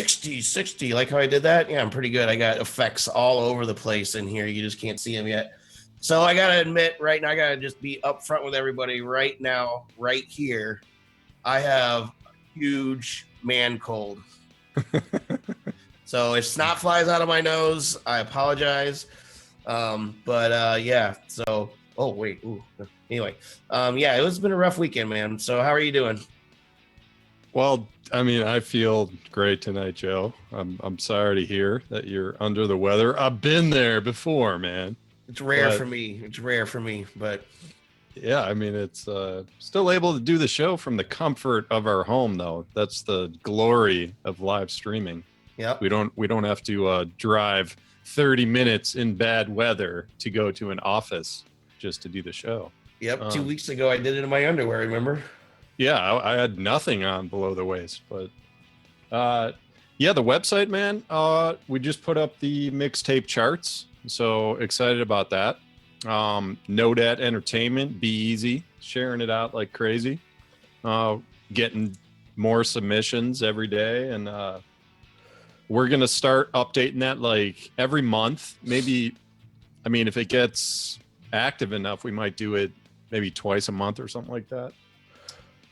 60. Like how I did that? Yeah, I'm pretty good. I got effects all over the place in here. You just can't see them yet. So I got to admit right now, I got to just be upfront with everybody right now, right here. I have a huge man cold. So if snot flies out of my nose, I apologize. Yeah. So, oh, wait. Ooh. Anyway, yeah, it's been a rough weekend, man. So how are you doing? Well, I mean, I feel great tonight, Joe. I'm sorry to hear that you're under the weather. I've been there before, man. It's rare for me, but yeah, I mean, it's still able to do the show from the comfort of our home, though. That's the glory of live streaming. Yeah, we don't have to drive 30 minutes in bad weather to go to an office just to do the show. Yep. 2 weeks ago, I did it in my underwear. Remember? Yeah, I had nothing on below the waist, but yeah, the website, man. We just put up the mixtape charts, so excited about that. Nodat Entertainment, Be Easy, sharing it out like crazy, getting more submissions every day, and we're gonna start updating that like every month. Maybe, I mean, if it gets active enough, we might do it maybe twice a month or something like that.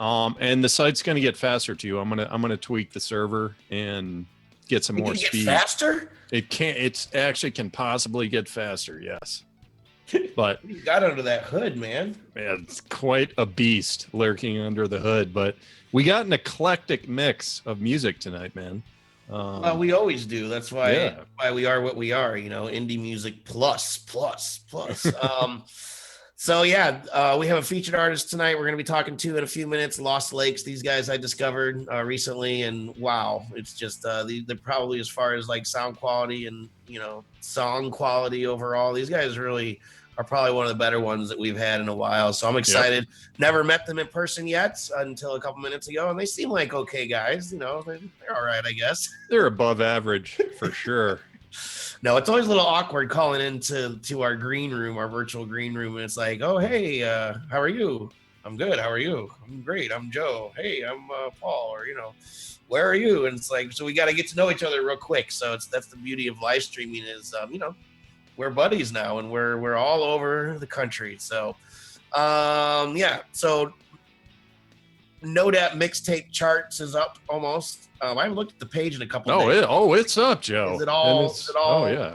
And the site's going to get faster too. I'm going to tweak the server and get some more speed. Faster? It actually can possibly get faster. Yes. But you got under that hood, man. It's quite a beast lurking under the hood, but we got an eclectic mix of music tonight, man. Well, we always do. That's why we are what we are, indie music plus. So yeah, we have a featured artist tonight we're going to be talking to in a few minutes. Lost Lakes. These guys I discovered recently, and wow, it's just they're probably, as far as like sound quality and song quality overall, these guys really are probably one of the better ones that we've had in a while. So I'm excited. Yep. Never met them in person yet until a couple minutes ago, and they seem like okay guys. They're all right, I guess. They're above average for sure. No, it's always a little awkward calling into our green room, our virtual green room, and it's like, oh, hey, how are you? I'm good. How are you? I'm great. I'm Joe. Hey, I'm Paul. Or where are you? And it's like, so we got to get to know each other real quick. So that's the beauty of live streaming is, we're buddies now, and we're all over the country. So, yeah. So, Nodat mixtape charts is up almost. I haven't looked at the page in a couple of days. It's up, Joe. Is it all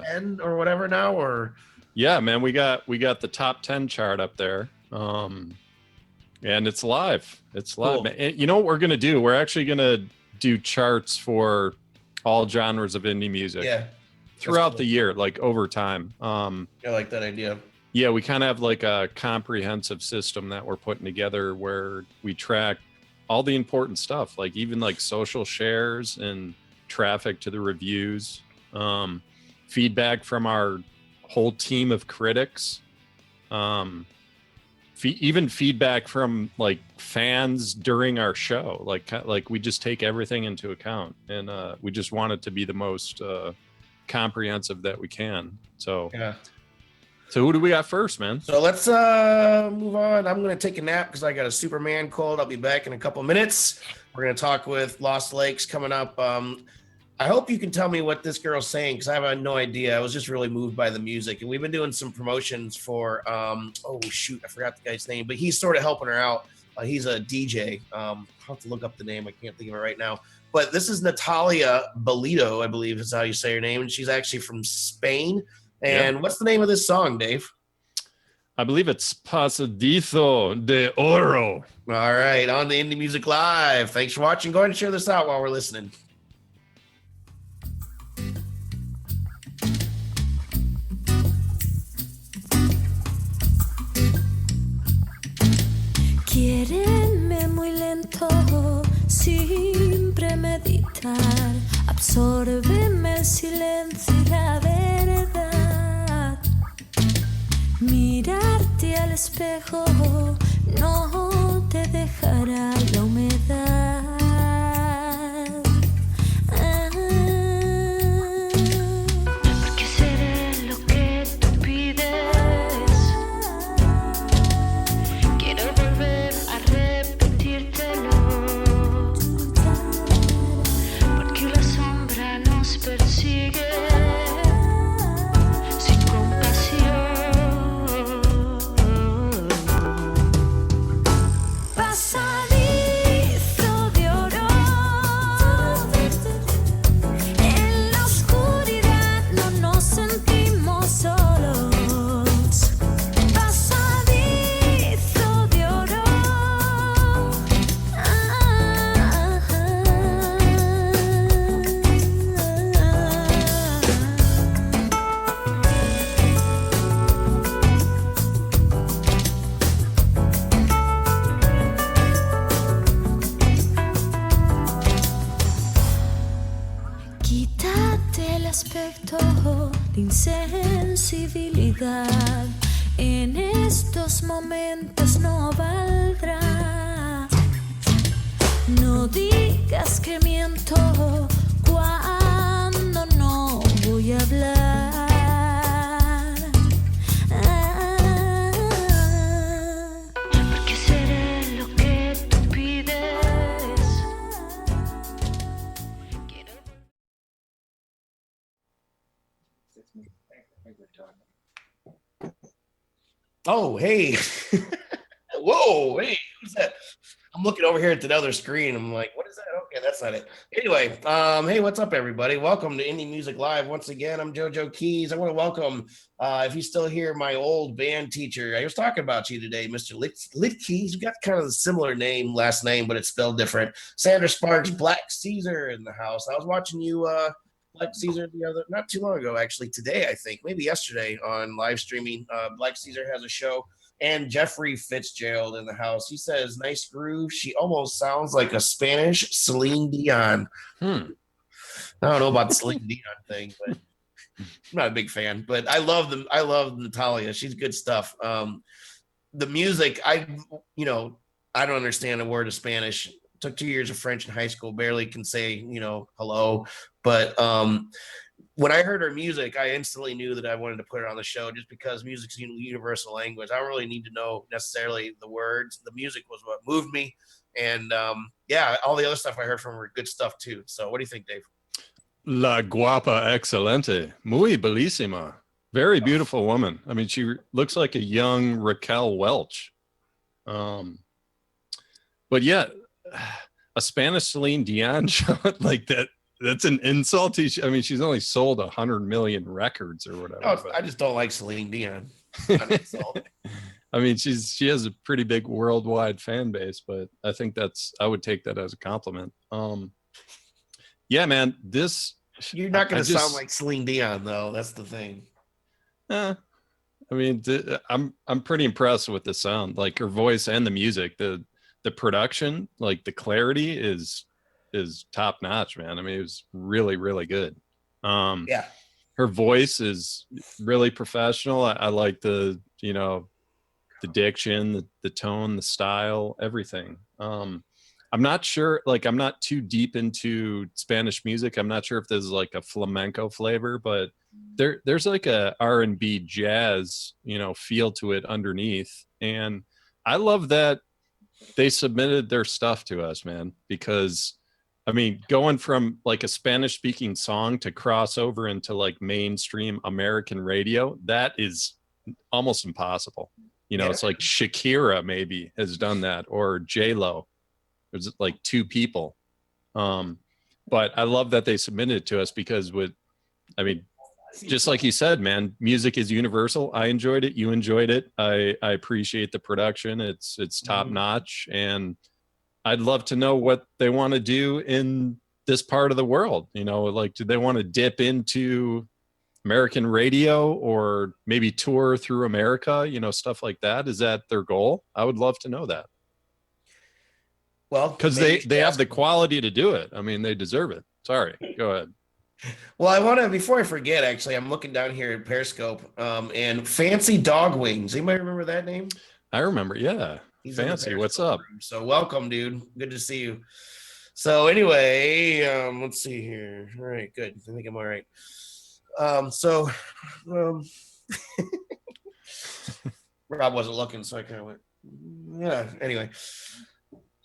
10 or whatever now? Or yeah, man, we got the top 10 chart up there. And it's live. It's live. Cool. And you know what we're gonna do? We're actually gonna do charts for all genres of indie music. Yeah. Throughout the year, like over time. I like that idea. Yeah, we kind of have like a comprehensive system that we're putting together where we track all the important stuff, like even like social shares and traffic to the reviews, feedback from our whole team of critics, even feedback from like fans during our show. Like we just take everything into account, and we just want it to be the most comprehensive that we can. So yeah. So who do we got first, man? So let's move on. I'm going to take a nap because I got a Superman cold. I'll be back in a couple minutes. We're going to talk with Lost Lakes coming up. I hope you can tell me what this girl's saying because I have no idea. I was just really moved by the music. And we've been doing some promotions for, I forgot the guy's name, but he's sort of helping her out. He's a DJ. I'll have to look up the name. I can't think of it right now. But this is Natalia Bellido, I believe is how you say her name. And she's actually from Spain. And what's the name of this song, Dave? I believe it's Pasadizo de Oro. All right, on the Indie Music Live. Thanks for watching. Go ahead and share this out while we're listening. Quiérenme muy lento, sin premeditar. Absórbeme el silencio y la verdad. Mirarte al espejo no te dejará la humedad. Porque seré lo que tú pides. Quiero volver a repetírtelo. Porque la sombra Quítate el aspecto de insensibilidad. En estos momentos no valdrá. No digas que miento cuando no voy a hablar. Porque seré lo que tú pides. Oh, hey. Whoa, hey, who's that? I'm looking over here at the other screen. I'm like, what is that? Okay, that's not it. Anyway, hey, what's up, everybody? Welcome to Indie Music Live. Once again, I'm JoeJoeKeys. I want to welcome, if he's still here, my old band teacher. I was talking about you today, Mr. Litkeys. You got kind of a similar name, last name, but it's spelled different. Sandra Sparks, Black Caesar in the house. I was watching you, Black Caesar not too long ago, actually today, I think, maybe yesterday on live streaming. Black Caesar has a show, and Jeffrey Fitzgerald in the house. He says, nice groove. She almost sounds like a Spanish Celine Dion. I don't know about the Celine Dion thing, but I'm not a big fan, but I love them. I love Natalia. She's good stuff. The music, I don't understand a word of Spanish. Took 2 years of French in high school, barely can say, hello. But when I heard her music, I instantly knew that I wanted to put her on the show just because music's a universal language. I don't really need to know necessarily the words. The music was what moved me. And all the other stuff I heard from her were good stuff too. So what do you think, Dave? La guapa excelente. Muy bellísima. Very beautiful woman. I mean, she looks like a young Raquel Welch. But yeah, a Spanish Celine Dion show like that. That's an insult. I mean, she's only sold 100 million records or whatever. Oh, I just don't like Celine Dion. Not an insult. I mean, she has a pretty big worldwide fan base, but I think I would take that as a compliment. Yeah, man, you're not going to sound like Celine Dion though. That's the thing. I mean, I'm pretty impressed with the sound, like her voice and the music, the production, like the clarity is top notch, man. I mean, it was really, really good. Her voice is really professional. I like the diction, the tone, the style, everything. I'm not sure, like, I'm not too deep into Spanish music. I'm not sure if there's like a flamenco flavor, but there's like a R&B jazz, feel to it underneath. And I love that they submitted their stuff to us, man, because I mean, going from like a Spanish speaking song to cross over into like mainstream American radio, that is almost impossible. It's like Shakira maybe has done that, or J-Lo. There's like two people. But I love that they submitted it to us because just like you said, man, music is universal. I enjoyed it. You enjoyed it. I appreciate the production. It's top notch. And I'd love to know what they want to do in this part of the world. Like, do they want to dip into American radio or maybe tour through America, stuff like that? Is that their goal? I would love to know that. Well, because they have the quality to do it. I mean, they deserve it. Sorry, go ahead. Well, I want to, before I forget, actually, I'm looking down here at Periscope and Fancy Dog Wings. Anybody remember that name? I remember. Yeah. He's Fancy. What's up? So welcome, dude. Good to see you. So anyway, let's see here. All right, good. I think I'm all right. Rob wasn't looking, so I kind of went, yeah. Anyway.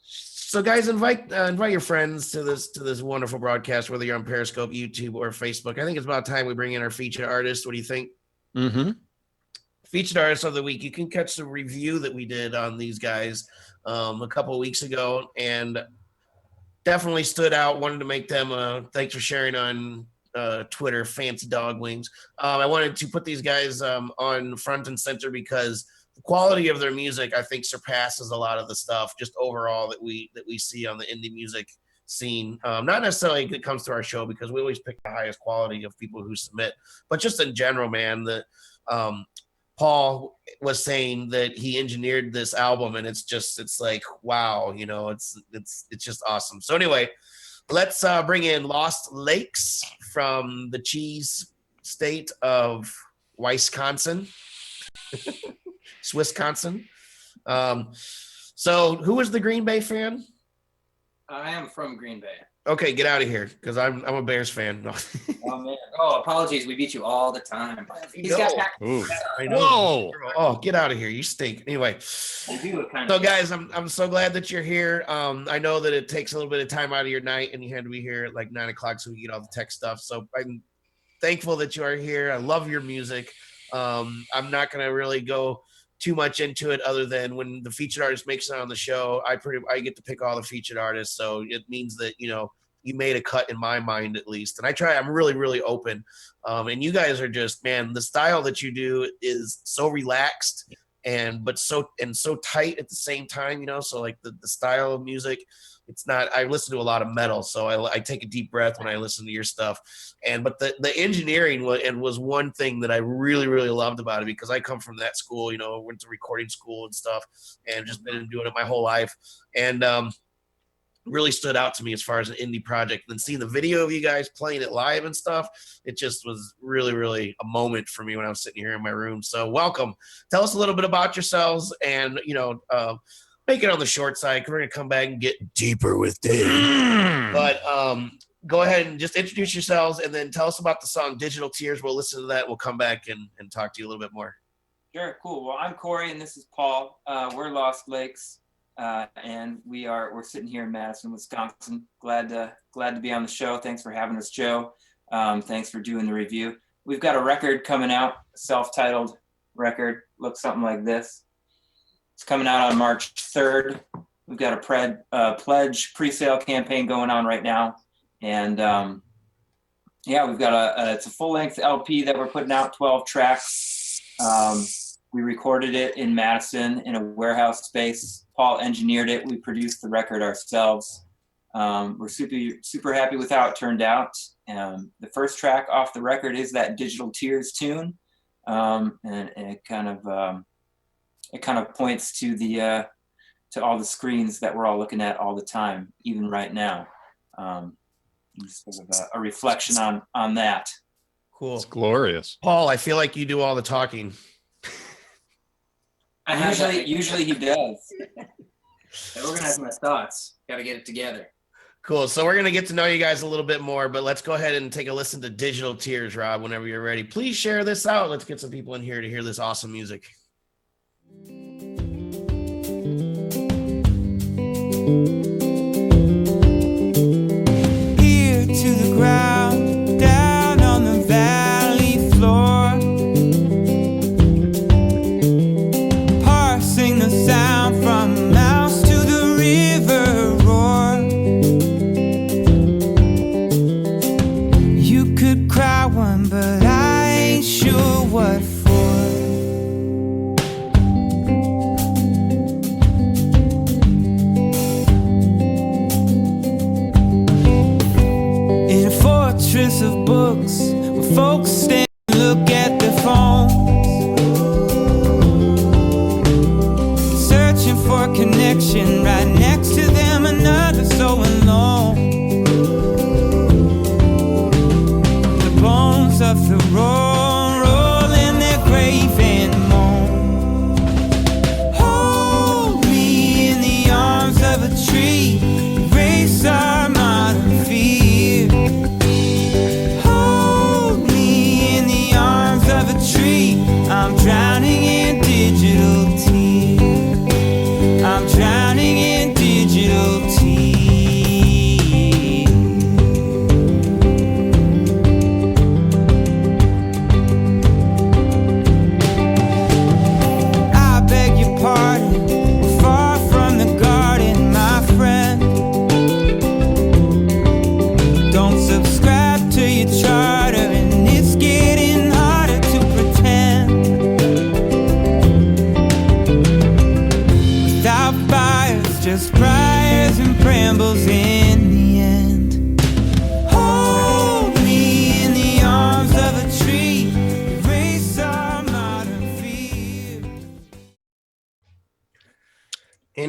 So guys, invite your friends to this wonderful broadcast, whether you're on Periscope, YouTube, or Facebook. I think it's about time we bring in our featured artist. What do you think? Mm-hmm. Featured artist of the week. You can catch the review that we did on these guys a couple of weeks ago, and definitely stood out. Wanted to make them. Thanks for sharing on Twitter, Fancy Dog Wings. I wanted to put these guys on front and center because the quality of their music, I think, surpasses a lot of the stuff just overall that we see on the indie music scene. Not necessarily when it comes to our show, because we always pick the highest quality of people who submit, but just in general, man, Paul was saying that he engineered this album, and it's like, wow, it's just awesome. So anyway, Let's bring in Lost Lakes from the cheese state of Wisconsin, Swissconsin. So who is the Green Bay fan? I am from Green Bay. Okay, get out of here because I'm a Bears fan. No. Oh man. Oh, apologies. We beat you all the time. He's got Ooh. I know. Whoa. Oh, get out of here! You stink. Anyway, so guys, I'm so glad that you're here. I know that it takes a little bit of time out of your night, and you had to be here at like 9 o'clock so we get all the tech stuff. So I'm thankful that you are here. I love your music. I'm not gonna really go too much into it other than when the featured artist makes it on the show, I get to pick all the featured artists. So it means that, you made a cut in my mind at least. And I'm really, really open. And you guys are just, man, the style that you do is so relaxed and so tight at the same time, so like the style of music, it's not, I listen to a lot of metal, so I take a deep breath when I listen to your stuff. But the engineering was one thing that I really, really loved about it, because I come from that school, went to recording school and stuff, and just been doing it my whole life. And really stood out to me as far as an indie project. And then seeing the video of you guys playing it live and stuff, it just was really, really a moment for me when I was sitting here in my room. So welcome. Tell us a little bit about yourselves, and make it on the short side, because we're going to come back and get deeper with Dave. But go ahead and just introduce yourselves, and then tell us about the song Digital Tears. We'll listen to that. We'll come back and talk to you a little bit more. Sure, cool. Well, I'm Corey, and this is Paul. We're Lost Lakes, and we're sitting here in Madison, Wisconsin. Glad to be on the show. Thanks for having us, Joe. Thanks for doing the review. We've got a record coming out, a self-titled record. Looks something like this. It's coming out on March 3rd. We've got a pledge pre-sale campaign going on right now. And we've got it's a full-length LP that we're putting out, 12 tracks. We recorded it in Madison in a warehouse space. Paul engineered it. We produced the record ourselves. We're super happy with how it turned out. The first track off the record is that Digital Tears tune. And it kind of points to to all the screens that we're all looking at all the time, even right now. Sort of a reflection on that. Cool. It's glorious. Paul, I feel like you do all the talking. Usually he does. I organize my thoughts. Got to get it together. Cool. So we're going to get to know you guys a little bit more, but let's go ahead and take a listen to Digital Tears, Rob, whenever you're ready. Please share this out. Let's get some people in here to hear this awesome music. Ear to the ground, down on the valley floor, parsing the sound from a mouse to the river roar. You could cry one, but I ain't sure what for. Of books where folks stand and look at their phones, searching for connection. Right next to them, another so alone. The bones of the roll in their grave and moan. Hold me in the arms of a tree, erase our modern fear.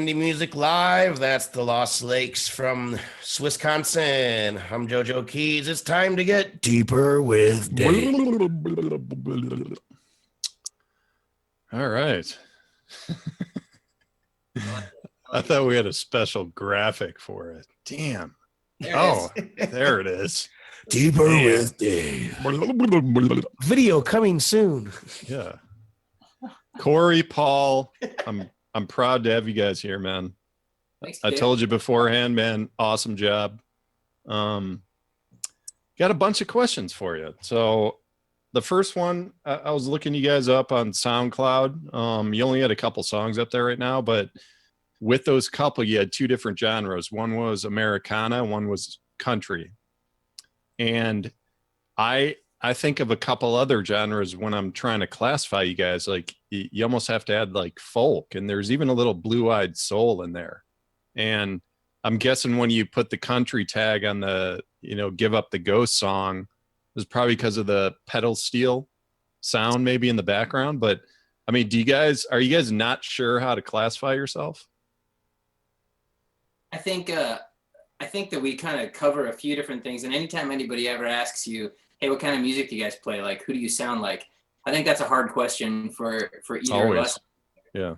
Indie Music Live. That's the Lost Lakes from Wisconsin. I'm JoeJoeKeys. It's time to get deeper with Dave. All right. I thought we had a special graphic for it. Damn. There it is. Deeper Man. with Dave. Video coming soon. Yeah. Corey, Paul, I'm proud to have you guys here, man. Thanks, I Dave. told you beforehand, man. Awesome job. Got a bunch of questions for you. So the first one, I was looking you guys up on SoundCloud. You only had a couple songs up there right now, but with those couple, you had two different genres. One was Americana, one was country. And I think of a couple other genres when I'm trying to classify you guys. Like you almost have to add like folk, and there's even a little blue-eyed soul in there. And I'm guessing when you put the country tag on the, Give Up the Ghost song, it was probably because of the pedal steel sound maybe in the background. But I mean, are you guys not sure how to classify yourself? I think that we kind of cover a few different things, and anytime anybody ever asks you, hey, what kind of music do you guys play? Like, who do you sound like? I think that's a hard question for either of us. Yeah.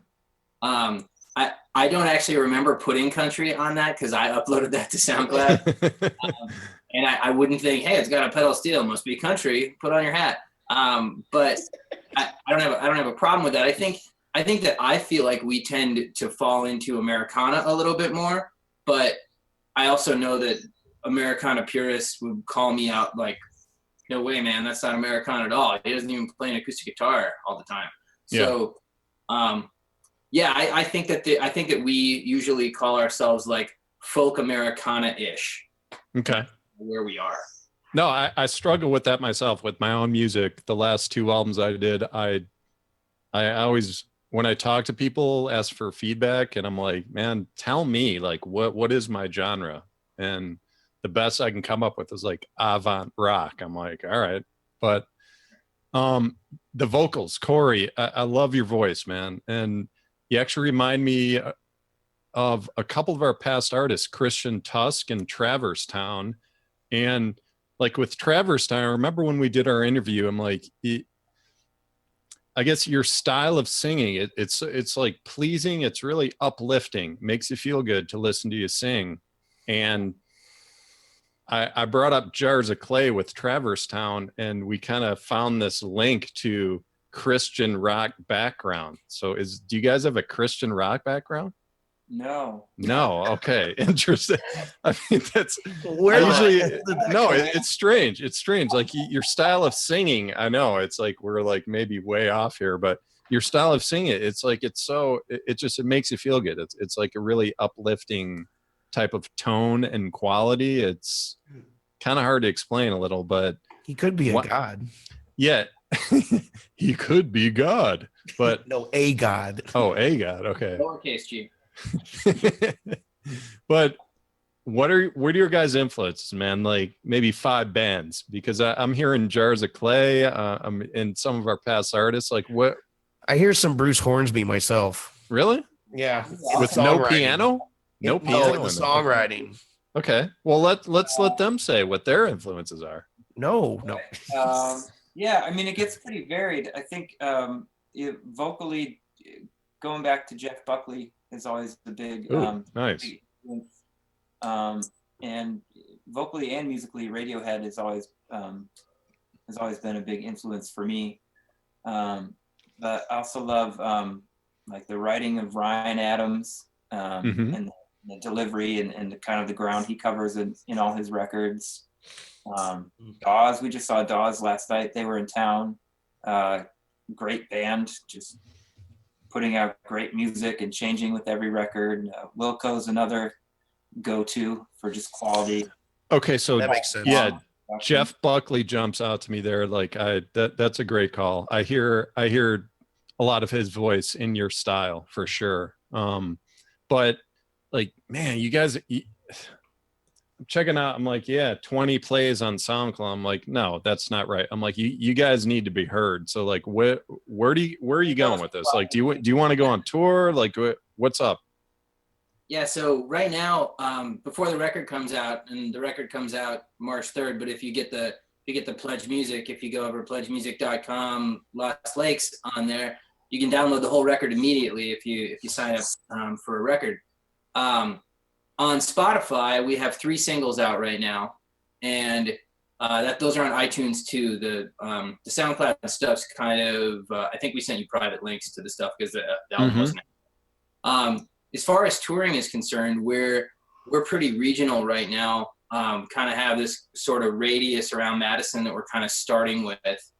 I don't actually remember putting country on that because I uploaded that to SoundCloud. And I wouldn't think, hey, it's got a pedal steel, must be country, put on your hat. But I don't have a problem with that. I think that I feel like we tend to fall into Americana a little bit more, but I also know that Americana purists would call me out like, no way, man, that's not Americana at all. He doesn't even play an acoustic guitar all the time. So, I think that we usually call ourselves like folk Americana-ish. Okay. Where we are. No, I struggle with that myself with my own music. The last two albums I did, I always, when I talk to people, ask for feedback, and I'm like, man, tell me like what is my genre? And the best I can come up with is like avant rock. I'm like, all right. But the vocals, Corey, I love your voice, man. And you actually remind me of a couple of our past artists, Christian Tusk and Traverse Town. And like with Traverse Town, I remember when we did our interview, I'm like, I guess your style of singing, it's like pleasing. It's really uplifting, makes you feel good to listen to you sing. And I brought up Jars of Clay with Traverse Town, and we kind of found this link to Christian rock background. So do you guys have a Christian rock background? No. Okay. Interesting. I mean, it's strange. It's strange. Like your style of singing, I know it's like, we're like maybe way off here, but your style of singing, it's like, it makes you feel good. It's like a really uplifting type of tone and quality. It's kind of hard to explain a little, but He could be a god. Yeah. He could be God, but no, a god. Oh, a god. Okay. Lowercase g. But what are your guys' influences, man? Like maybe 5 bands, because I'm hearing Jars of Clay. I'm in some of our past artists. Like what? I hear some Bruce Hornsby myself. Really? Yeah. With no piano? No piano. No, the songwriting. Okay. Well, let's let them say what their influences are. No. Yeah, I mean, it gets pretty varied. I think vocally, going back to Jeff Buckley is always the big, nice. Big influence. And vocally and musically, Radiohead has always been a big influence for me. But I also love like the writing of Ryan Adams and the delivery and the kind of the ground he covers in all his records. Dawes, we just saw Dawes last night. They were in town. Great band, just putting out great music and changing with every record. Wilco's another go-to for just quality. Okay, so that makes sense. Yeah, Jeff Buckley jumps out to me there. Like that's a great call. I hear a lot of his voice in your style for sure. But like, man, you guys, I'm checking out. I'm like, yeah, 20 plays on SoundCloud. I'm like, no, that's not right. I'm like, you guys need to be heard. So like, where are you going with this? Like, do you want to go on tour? Like, what's up? Yeah, so right now, before the record comes out, and the record comes out March 3rd, but if you get the Pledge Music, if you go over pledgemusic.com, Lost Lakes on there, you can download the whole record immediately if you sign up for a record. On Spotify, we have 3 singles out right now, and those are on iTunes too. The SoundCloud stuff's kind of I think we sent you private links to the stuff because the album wasn't out. As far as touring is concerned, we're pretty regional right now. Kind of have this sort of radius around Madison that we're kind of starting with.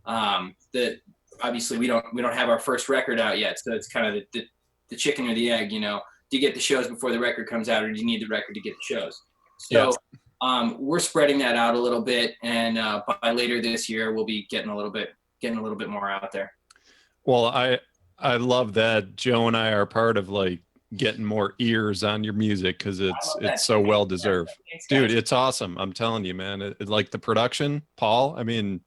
That obviously we don't have our first record out yet, so it's kind of the chicken or the egg. You know, do you get the shows before the record comes out, or do you need the record to get the shows? So we're spreading that out a little bit, and by later this year, we'll be getting a little bit more out there. Well, I love that Joe and I are part of like getting more ears on your music because it's so well deserved. Thanks, Dude, guys. it's awesome. I'm telling you, man. It like the production, Paul. I mean,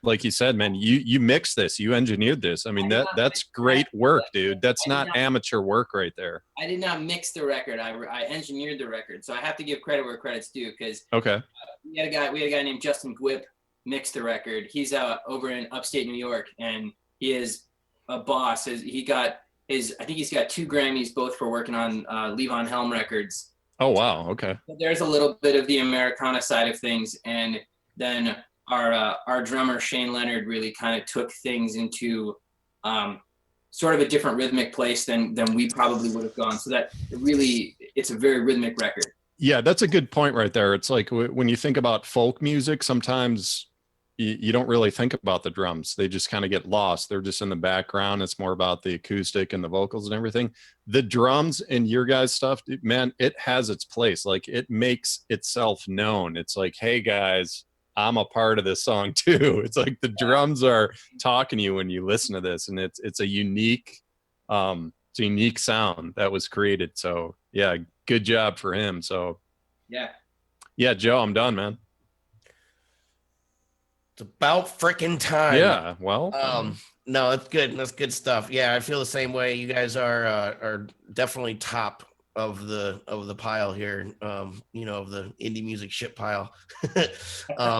like you said, man, you mixed this, you engineered this. I mean, that's great work, dude. That's not amateur work right there. I did not mix the record. I engineered the record, so I have to give credit where credit's due. Because Okay. we had a guy named Justin Gwip mix the record. He's over in upstate New York, and he is a boss. I think he's got 2 Grammys, both for working on Levon Helm records. Oh wow. Okay. There's a little bit of the Americana side of things, and then our drummer Shane Leonard really kind of took things into sort of a different rhythmic place than we probably would have gone. So that it's a very rhythmic record. Yeah, that's a good point right there. It's like when you think about folk music, sometimes you don't really think about the drums. They just kind of get lost. They're just in the background. It's more about the acoustic and the vocals and everything. The drums in your guys' stuff, man, it has its place. Like it makes itself known. It's like, hey guys, I'm a part of this song too. It's like the drums are talking to you when you listen to this, and it's a unique sound that was created. So yeah, good job for him. So yeah, Joe, I'm done, man. It's about freaking time. Yeah, well, no, that's good. That's good stuff. Yeah, I feel the same way. You guys are definitely top of the pile here. Of the indie music shit pile.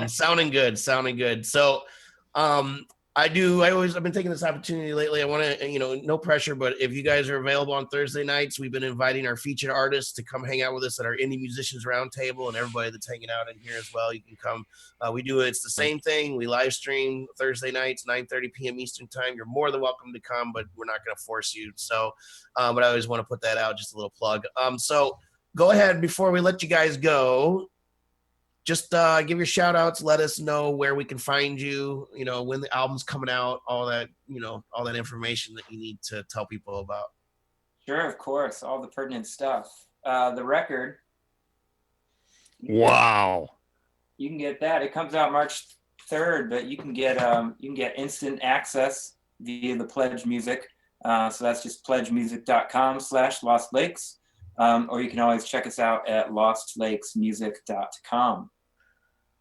Sounding good. So, I've been taking this opportunity lately. I want to, no pressure, but if you guys are available on Thursday nights, we've been inviting our featured artists to come hang out with us at our Indie Musicians Roundtable, and everybody that's hanging out in here as well. You can come. It's the same thing. We live stream Thursday nights, 9:30 p.m. Eastern time. You're more than welcome to come, but we're not going to force you. So, but I always want to put that out, just a little plug. So go ahead before we let you guys go. Just give your shout outs, let us know where we can find you, when the album's coming out, all that information that you need to tell people about. Sure, of course, all the pertinent stuff. The record. Wow. You can get that. It comes out March 3rd, but you can get instant access via the Pledge Music. So that's just pledgemusic.com/Lost Lakes. Or you can always check us out at lostlakesmusic.com.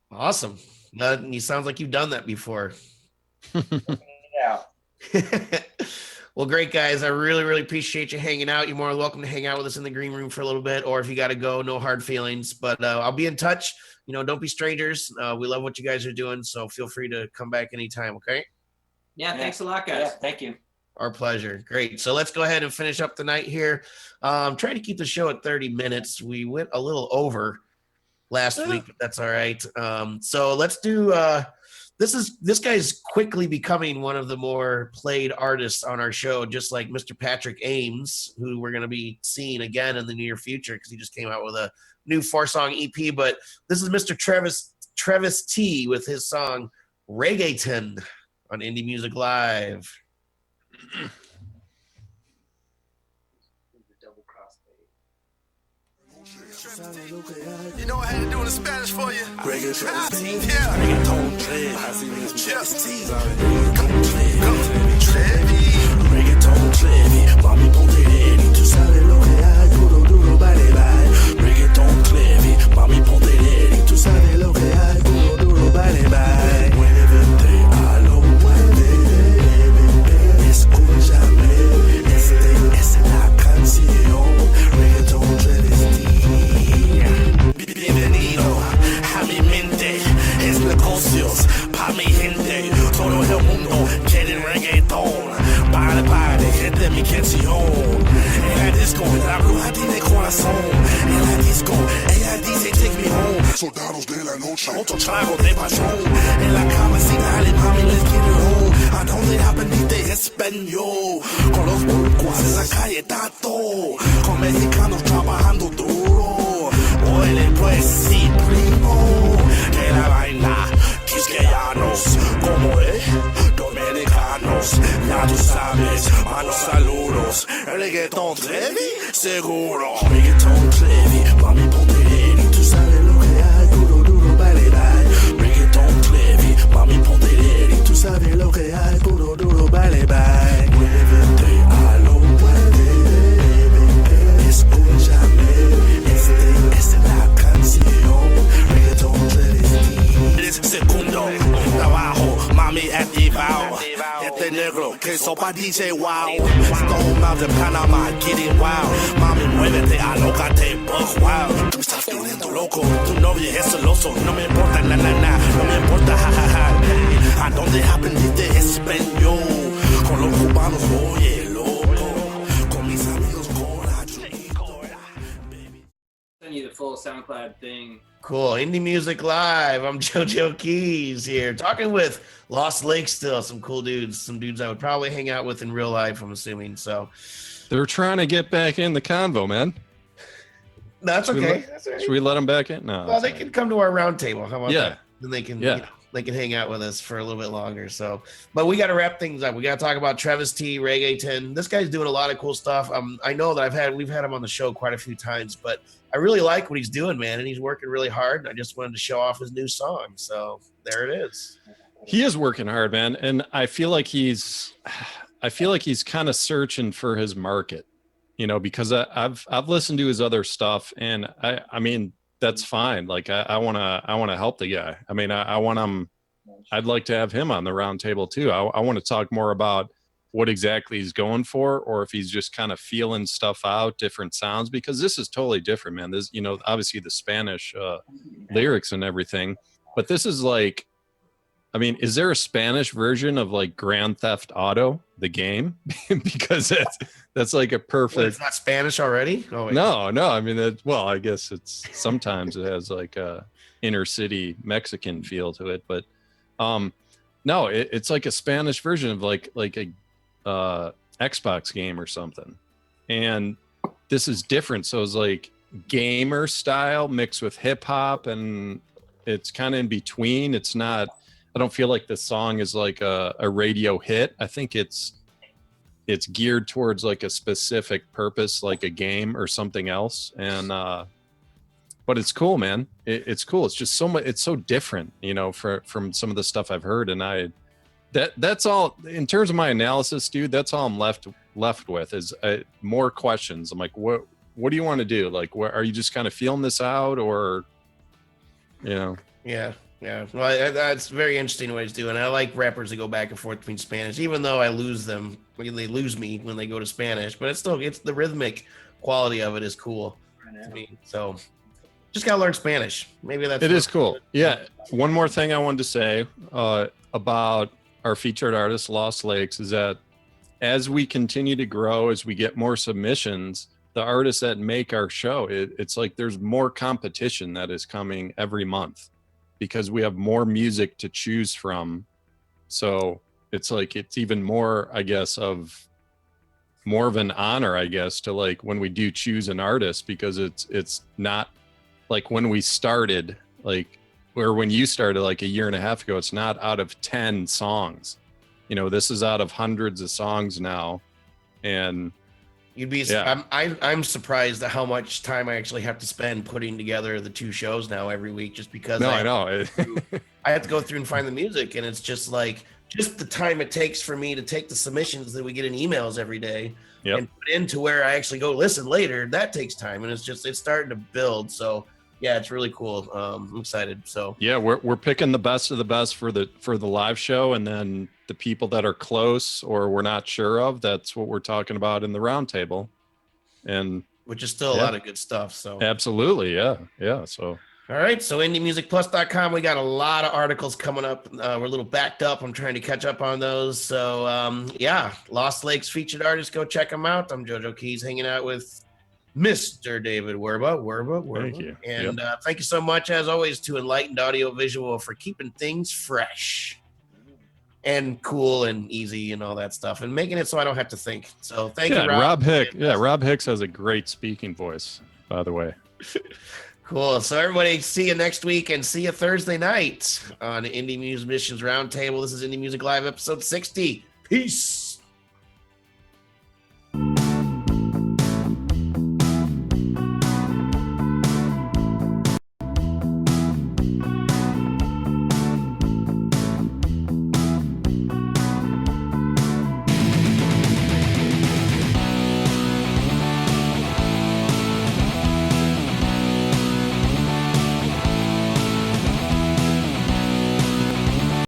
Awesome. You sounds like you've done that before. Yeah. Well, great guys. I really, really appreciate you hanging out. You're more than welcome to hang out with us in the green room for a little bit, or if you got to go, no hard feelings, but I'll be in touch. Don't be strangers. We love what you guys are doing. So feel free to come back anytime. Okay. Yeah. Thanks a lot, guys. Yeah, thank you. Our pleasure. Great. So let's go ahead and finish up the night here. Try to keep the show at 30 minutes. We went a little over last week, but that's all right. So let's do this guy's quickly becoming one of the more played artists on our show, just like Mr. Patrick Ames, who we're going to be seeing again in the near future because he just came out with a new 4-song EP. But this is Mr. Trevis T with his song Reggaeton on Indie Music Live. You know I had to do it in Spanish for you. Reggaeton Trevi, mami ponte ready, tú sabes lo que hay, duro, duro, vale, vale. Reggaeton Trevi, mami ponte ready, tú sabes lo que hay, duro, duro, vale, vale. Muévete a lo muévete, escúchame, es la canción. negocios. Pa' mi gente, todo el mundo quiere reggaetón. Para, gente, mi canción. En la disco, la bruja tiene corazón. En la disco, ella dice take me home. Soldados de la noche. Otro trago de pasión. En la cama, sí, dale, mami, let's get it home. ¿A dónde aprendiste español? Con los burguas en la calle, tato. Con mexicanos trabajando duro. Oye, pues sí, primo. Que la vaina, quisqueyanos. Como dominicanos. Ya tú sabes, malos saludos. Reggaeton Trevi, seguro. Reggaeton Trevi, mami, ponte ready. Tú sabes lo que hay, duro, duro, vale, vale. Reggaeton Trevi, mami, ponte ready. Tú sabes lo que hay, duro, duro, vale, vale. Muévete a lo puede. Escúchame, esta es la canción. Reggaeton Trevi. Segundo, trabajo, mami, activado. Este negro que sopa dice wow. Stone Mountain, Panama, getting wild. Mami, muévete, alócate, bug wild. Tú me estás volviendo loco, tu novia es celoso. No me importa, na, na, na, no me importa, ja, ja, ja. ¿A dónde aprendiste español? Con los cubanos, oye, loco. Con mis amigos, Cora, baby. Send you the full SoundCloud thing. Cool. Indie Music Live. I'm JoeJoeKeys here, talking with Lost Lake still. Some cool dudes. Some dudes I would probably hang out with in real life, I'm assuming. So They're trying to get back in the convo, man. that's okay. That's all right. Should we let them back in? No. Well, they can come to our round table. How about Yeah. that? Then they can, Yeah. they can hang out with us for a little bit longer. So, but we got to wrap things up. We got to talk about Trevis T, Reggaeton. This guy's doing a lot of cool stuff. I know that we've had him on the show quite a few times, but I really like what he's doing, man, and he's working really hard. And I just wanted to show off his new song. So there it is. He is working hard, man, and I feel like he's kind of searching for his market, you know, because I've listened to his other stuff, and I mean that's fine. Like I want to help the guy. I mean I want him. I'd like to have him on the round table too. I want to talk more about what exactly he's going for, or if he's just kind of feeling stuff out, different sounds, because this is totally different, man. This, you know, obviously the Spanish lyrics and everything, but this is like, I mean, is there a Spanish version of like Grand Theft Auto, the game? Because that's like a perfect. Wait, it's not Spanish already? Oh, wait. No. I mean, well, I guess it's sometimes it has like a inner city Mexican feel to it, but no, it's like a Spanish version of like a Xbox game or something, and this is different. So it's like gamer style mixed with hip hop, and it's kind of in between. It's not. I don't feel like the song is like a radio hit. I think it's geared towards like a specific purpose, like a game or something else. And but it's cool, man. It's cool. It's just so much. It's so different, you know, from some of the stuff I've heard. And that's all in terms of my analysis, dude. That's all I'm left with is more questions. I'm like, what do you want to do? Like, are you just kind of feeling this out, or, you know? Yeah. Well, that's very interesting what he's doing. I like rappers that go back and forth between Spanish, even though I lose them. They lose me when they go to Spanish, but it's the rhythmic quality of it is cool to me. So just gotta learn Spanish. Maybe that's it is cool. Yeah. One more thing I wanted to say about our featured artist Lost Lakes is that as we continue to grow, as we get more submissions, the artists that make our show, it's like there's more competition that is coming every month, because we have more music to choose from. So it's like, it's even more, I guess, more of an honor, I guess, to like when we do choose an artist, because it's not like when we started, like, or when you started like a year and a half ago, it's not out of 10 songs. You know, this is out of hundreds of songs now. And you'd be, yeah. I'm surprised at how much time I actually have to spend putting together the two shows now every week, just because I know I have to go through and find the music, and it's just like the time it takes for me to take the submissions that we get in emails every day and put into where I actually go listen later. That takes time, and it's starting to build. So yeah, it's really cool. I'm excited. So yeah, we're picking the best of the best for the live show, and then the people that are close or we're not sure of, that's what we're talking about in the roundtable, and which is still a lot of good stuff. So absolutely, yeah. So All right, so indiemusicplus.com, we got a lot of articles coming up. We're a little backed up. I'm trying to catch up on those. So, yeah, Lost Lakes featured artists, go check them out. I'm JoeJoeKeys hanging out with Mr. David Werba. Thank you. And thank you so much, as always, to Enlightened Audiovisual for keeping things fresh and cool and easy and all that stuff and making it so I don't have to think. So thank you, Rob. Rob Hicks has a great speaking voice, by the way. Cool. So everybody, see you next week and see you Thursday night on Indie Musicians Roundtable. This is Indie Music Live episode 60. Peace.